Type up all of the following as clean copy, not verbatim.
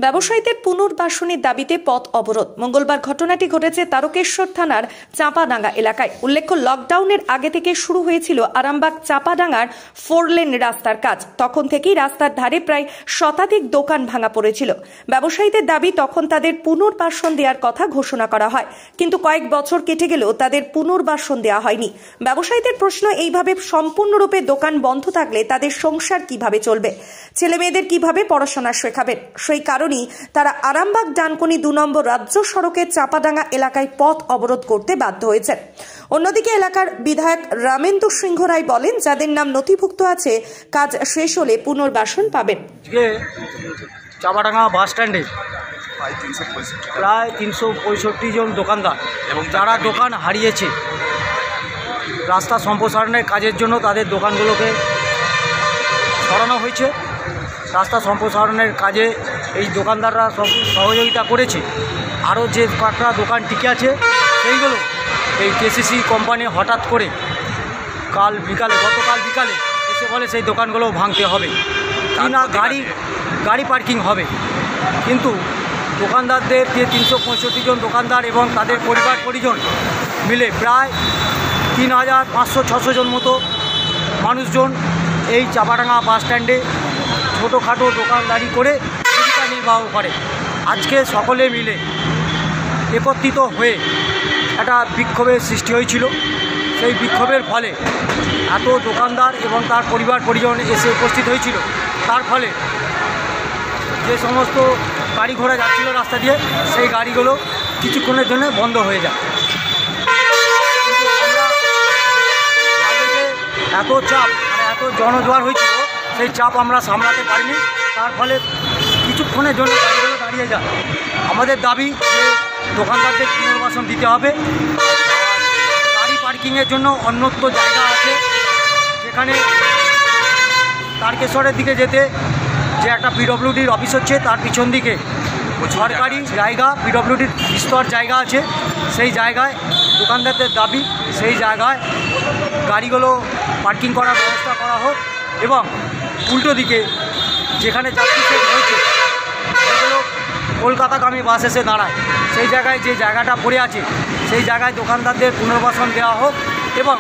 ব্যবসায়ীদের পুনর্বাসনের দাবিতে পথ অবরোধ। মঙ্গলবার ঘটনাটি ঘটেছে তারকেশ্বর থানার চাঁপাডাঙ্গা এলাকায়। উল্লেখ্য, লকডাউনের আগে থেকে শুরু হয়েছিল আরামবাগ চাঁপাডাঙ্গার 4 লেন রাস্তার কাজ। তখন থেকেই রাস্তার ধারে প্রায় শতাধিক দোকান ভাঙা পড়েছিল। ব্যবসায়ীদের দাবি, তখন তাদের পুনর্বাসন দেওয়ার কথা ঘোষণা করা হয়, কিন্তু কয়েক বছর কেটে গেলেও তাদের পুনর্বাসন দেওয়া হয়নি। ব্যবসায়ীদের প্রশ্ন, এইভাবে সম্পূর্ণরূপে দোকান বন্ধ থাকলে তাদের সংসার কিভাবে চলবে, ছেলে মেয়েদের কিভাবে পড়াশোনা শেখাবেন? সেই কারণেই তারা আরামবাগ ডানকুনি 2 নম্বর রাজ্য সড়কের চাঁপাডাঙ্গা এলাকায় পথ অবরোধ করতে বাধ্য হয়েছেন। অন্যদিকে এলাকার বিধায়ক রামেন্দু সিংহ রায় বলেন, যাদের নাম নথিভুক্ত আছে কাজ শেষ হলে পুনর্বাসন পাবেন। চাঁপাডাঙ্গা বাস স্ট্যান্ডে প্রায় 365 জন দোকানদার এবং যারা দোকান হারিয়েছে, রাস্তা সম্প্রসারণের কাজের জন্য তাদের দোকানগুলোকে সরানো হয়েছে। রাস্তা সম্প্রসারণের কাজে এই দোকানদাররা সব সহযোগিতা করেছে। আরও যে কয়েকটা দোকান টিকে আছে সেইগুলো এই কেসিসি কোম্পানি হঠাৎ করে গতকাল বিকালে এসে বলে সেই দোকানগুলো ভাঙতে হবে, না গাড়ি পার্কিং হবে। কিন্তু দোকানদারদের যে 365 জন দোকানদার এবং তাদের পরিবার পরিজন মিলে প্রায় 3500-600 জন মতো মানুষজন এই চাঁপাডাঙ্গা বাস স্ট্যান্ডে ছোটোখাটো দোকানদারি করে জীবিকা নির্বাহ করে। আজকে সকলে মিলে একত্রিত হয়ে একটা বিক্ষোভের সৃষ্টি হয়েছিল। সেই বিক্ষোভের ফলে এত দোকানদার এবং তার পরিবার পরিজন এসে উপস্থিত হয়েছিল। তার ফলে যে সমস্ত গাড়ি ঘোড়া যাচ্ছিল রাস্তা দিয়ে, সেই গাড়িগুলো কিছুক্ষণের জন্য বন্ধ হয়ে যায়। কিন্তু আমরা তাদেরকে এত চাপ, এত জনজোয়ার হয়েছিল, সেই চাপ আমরা সামলাতে পারিনি। তার ফলে কিছুক্ষণের জন্য গাড়িগুলো দাঁড়িয়ে যায়। আমাদের দাবি যে দোকানদারদের পুনর্বাসন দিতে হবে। গাড়ি পার্কিংয়ের জন্য অন্যত্র জায়গা আছে, যেখানে তারকেশ্বরের দিকে যেতে যে একটা পিডব্লিউডির অফিস হচ্ছে, তার পিছন দিকে সরকারি জায়গা, পিডব্লিউডির বিস্তর জায়গা আছে। সেই জায়গায় দোকানদারদের দাবি সেই জায়গায় গাড়িগুলো পার্কিং করার ব্যবস্থা করা হোক এবং উল্টো দিকে যেখানে যাত্রী সেট হয়েছে সেগুলো কলকাতাগামী বাস এসে দাঁড়ায়, সেই জায়গায় যে জায়গাটা পড়ে আছে সেই জায়গায় দোকানদারদের পুনর্বাসন দেওয়া হোক এবং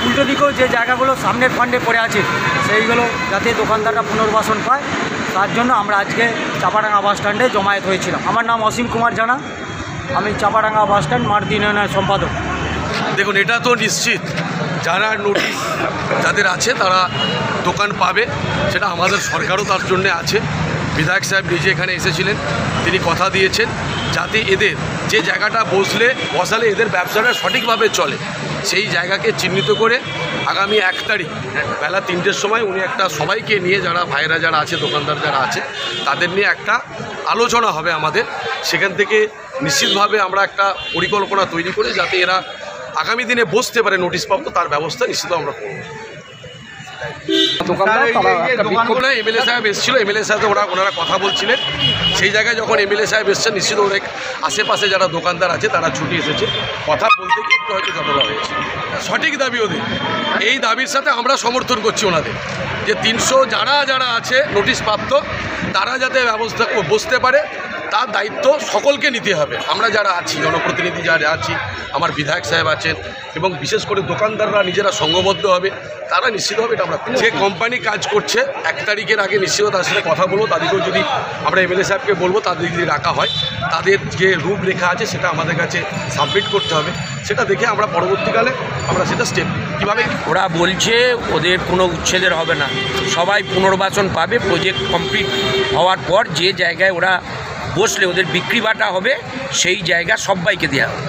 উল্টো দিকেও যে জায়গাগুলো সামনের ফান্ডে পড়ে আছে সেইগুলো যাতে দোকানদাররা পুনর্বাসন পায়, তার জন্য আমরা আজকে চাঁপাডাঙ্গা বাস স্ট্যান্ডে জমায়েত হয়েছিলাম। আমার নাম অসীম কুমার জানা, আমি চাঁপাডাঙ্গা বাস স্ট্যান্ড মারুতি ইউনিয়নের সম্পাদক। দেখুন, এটা তো নিশ্চিত যারা নোটিশ যাদের আছে তারা দোকান পাবে, সেটা আমাদের সরকারও তার জন্যে আছে। বিধায়ক সাহেব নিজে এখানে এসেছিলেন, তিনি কথা দিয়েছেন যাতে এদের যে জায়গাটা বসালে এদের ব্যবসাটা সঠিকভাবে চলে, সেই জায়গাকে চিহ্নিত করে আগামী 1 তারিখ বেলা 3টের সময় উনি একটা সবাইকে নিয়ে, যারা ভাইরা যারা আছে, দোকানদার যারা আছে, তাদের নিয়ে একটা আলোচনা হবে আমাদের। সেখান থেকে নিশ্চিতভাবে আমরা একটা পরিকল্পনা তৈরি করে যাতে এরা আগামী দিনে বসতে পারে নোটিশপ্রাপ্ত, তার ব্যবস্থা নিশ্চিত আমরা করব। এমএলএ সাহেব এসেছিল, এমএলএ সাহেব ওনারা কথা বলছিলেন। সেই জায়গায় যখন এমএলএ সাহেব এসছেন, নিশ্চিত অনেক আশেপাশে যারা দোকানদার আছে তারা ছুটি এসেছে, কথা বলতে গিয়ে একটু হয়তো জটলা হয়েছে। সঠিক দাবি ওদের, এই দাবির সাথে আমরা সমর্থন করছি ওনাদের, যে 300 যারা আছে নোটিশ প্রাপ্ত তারা যাতে ব্যবস্থা বসতে পারে, তার দায়িত্ব সকলকে নিতে হবে। আমরা যারা আছি, জনপ্রতিনিধি যারা আছি, আমার বিধায়ক সাহেব আছেন এবং বিশেষ করে দোকানদাররা নিজেরা সংঘবদ্ধ হবে, তারা নিশ্চিতভাবে এটা আমরা যে কোম্পানি কাজ করছে 1 তারিখের আগে নিশ্চিত তার সাথে কথা বলবো। তাদেরকেও যদি আমরা এমএলএ সাহেবকে বলবো, তাদের যদি রাখা হয়, তাদের যে রূপরেখা আছে সেটা আমাদের কাছে সাবমিট করতে হবে। সেটা দেখে আমরা পরবর্তীকালে আমরা সেটা স্টেপ কীভাবে। ওরা বলছে ওদের কোনো উচ্ছেদের হবে না, সবাই পুনর্বাসন পাবে। প্রজেক্ট কমপ্লিট হওয়ার পর যে জায়গায় ওরা বসলে ওদের বিক্রি বাটা হবে, সেই জায়গা সবাইকে দেওয়া হবে।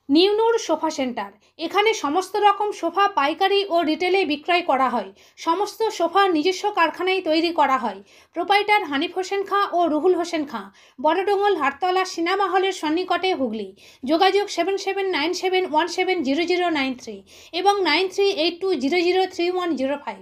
নিউনুর সোফা সেন্টার, এখানে সমস্ত রকম সোফা পাইকারি ও রিটেলে বিক্রয় করা হয়। সমস্ত সোফা নিজস্ব কারখানায় তৈরি করা হয়। প্রোপাইটার হানিফ হোসেন খাঁ ও রুহুল হোসেন খাঁ, বড়ডোঙ্গল হাটতলা সিনেমা হলের সন্নিকটে, হুগলি। যোগাযোগ 7797170093 এবং 9382003105।